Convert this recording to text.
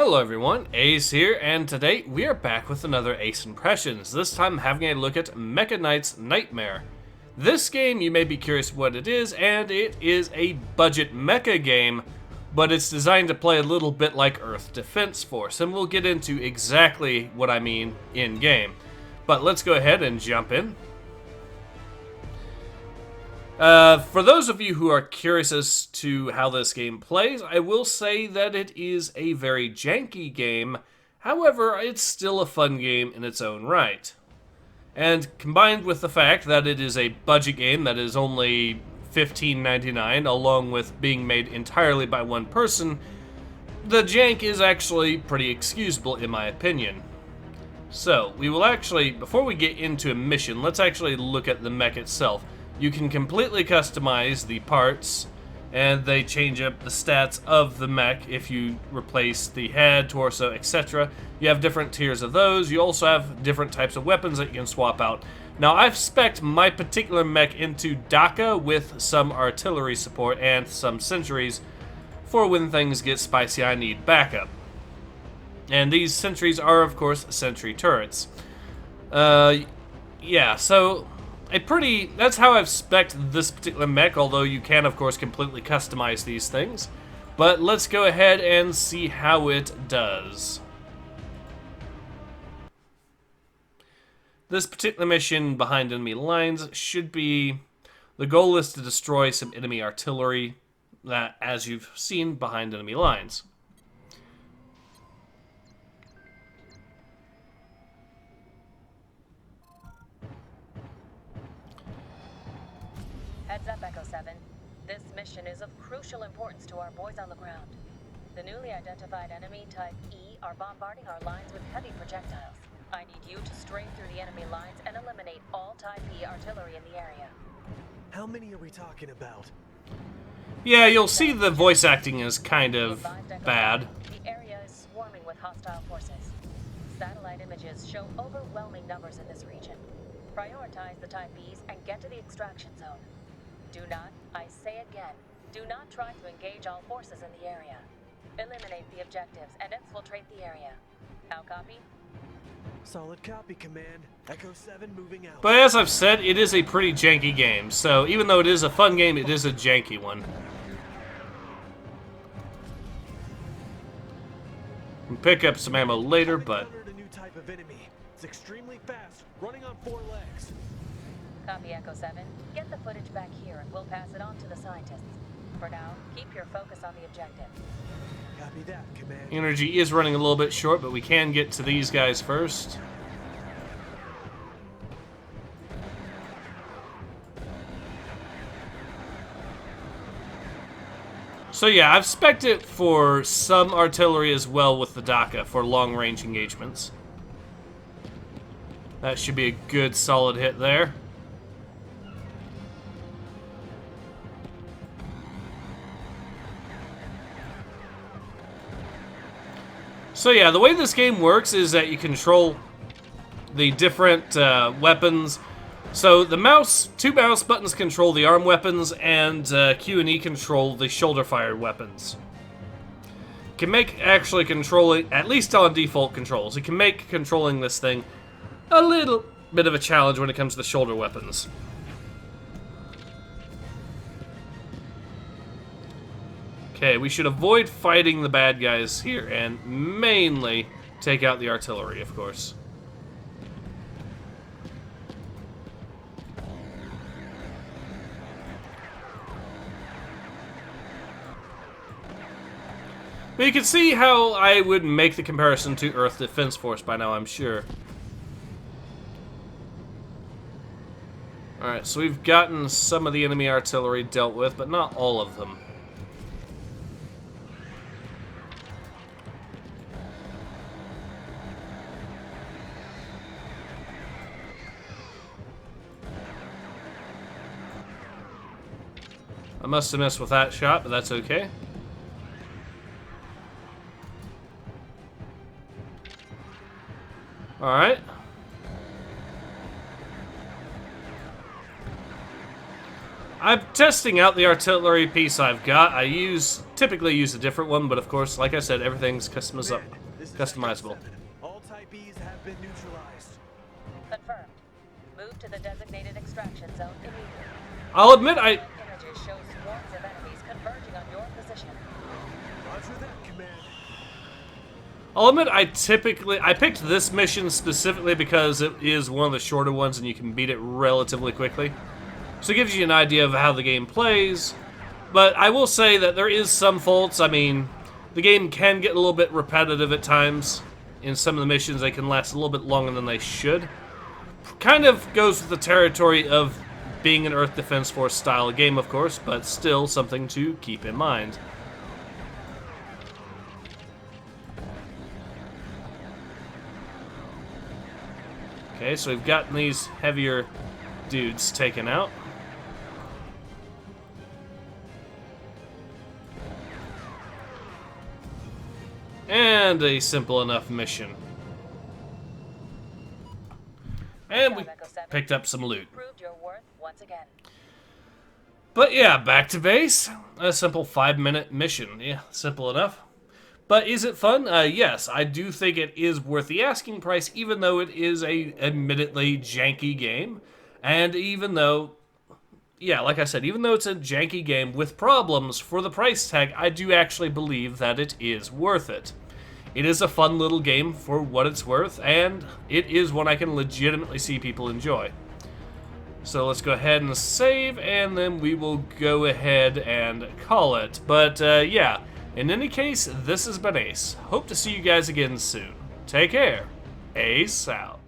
Hello everyone, Ace here, and today we are back with another Ace Impressions, this time having a look at Mecha Knights Nightmare. This game, you may be curious what it is, and it is a budget mecha game, but it's designed to play a little bit like Earth Defense Force, and we'll get into exactly what I mean in-game. But let's go ahead and jump in. For those of you who are curious as to how this game plays, I will say that it is a very janky game. However, it's still a fun game in its own right. And combined with the fact that it is a budget game that is only $15.99, along with being made entirely by one person, the jank is actually pretty excusable in my opinion. So, we will actually, before we get into a mission, let's actually look at the mech itself. You can completely customize the parts, and they change up the stats of the mech if you replace the head, torso, etc. You have different tiers of those. You also have different types of weapons that you can swap out. Now, I've spec'd my particular mech into Daka with some artillery support and some sentries for when things get spicy, I need backup. And these sentries are, of course, sentry turrets. Yeah, so that's how I've spec'd this particular mech, although you can, of course, completely customize these things. But let's go ahead and see how it does. This particular mission behind enemy lines should be... The goal is to destroy some enemy artillery that, as you've seen, behind enemy lines. Heads up, Echo 7. This mission is of crucial importance to our boys on the ground. The newly identified enemy, Type E, are bombarding our lines with heavy projectiles. I need you to strafe through the enemy lines and eliminate all Type E artillery in the area. How many are we talking about? Yeah, you'll see the voice acting is kind of bad. The area is swarming with hostile forces. Satellite images show overwhelming numbers in this region. Prioritize the Type E's and get to the extraction zone. Do not, I say again, do not try to engage all forces in the area. Eliminate the objectives and infiltrate the area. How copy? Solid copy, Command. Echo 7 moving out. But as I've said, it is a pretty janky game, so even though it is a fun game, it is a janky one. Can pick up some ammo later, but... A new type of enemy. It's extremely fast, running on 4 legs. Copy, Echo 7. Get the footage back here and we'll pass it on to the scientists. For now, keep your focus on the objective. Copy that, Command. Energy is running a little bit short, but we can get to these guys first. So yeah, I've spec'd it for some artillery as well with the Daka for long-range engagements. That should be a good solid hit there. So yeah, the way this game works is that you control the different weapons. So the two mouse buttons control the arm weapons, and Q and E control the shoulder-fired weapons. You can make actually controlling, at least on default controls, you can make controlling this thing a little bit of a challenge when it comes to the shoulder weapons. Okay, we should avoid fighting the bad guys here and mainly take out the artillery, of course. But you can see how I would make the comparison to Earth Defense Force by now, I'm sure. Alright, so we've gotten some of the enemy artillery dealt with, but not all of them. I must have missed with that shot, but that's okay. Alright. I'm testing out the artillery piece I've got. Typically use a different one, but of course, like I said, everything's customizable. This is Customizable. Sector 7. All Type Bs have been neutralized. Confirmed. Move to the designated extraction zone immediately. I'll admit Images show swarms of enemies converging on your position. Roger that, Command. I picked this mission specifically because it is one of the shorter ones and you can beat it relatively quickly. So it gives you an idea of how the game plays. But I will say that there is some faults. I mean, the game can get a little bit repetitive at times. In some of the missions, they can last a little bit longer than they should. Kind of goes with the territory of being an Earth Defense Force style game, of course, but still something to keep in mind. Okay, so we've gotten these heavier dudes taken out. And a simple enough mission. And we picked up some loot. Proved your worth once again. But yeah, back to base. A simple 5-minute mission. Yeah, simple enough. But is it fun? Yes, I do think it is worth the asking price, even though it is a admittedly janky game. And even though, yeah, like I said, even though it's a janky game with problems, for the price tag, I do actually believe that it is worth it. It is a fun little game for what it's worth, and it is one I can legitimately see people enjoy. So let's go ahead and save, and then we will go ahead and call it. But yeah, in any case, this has been Ace. Hope to see you guys again soon. Take care. Ace out.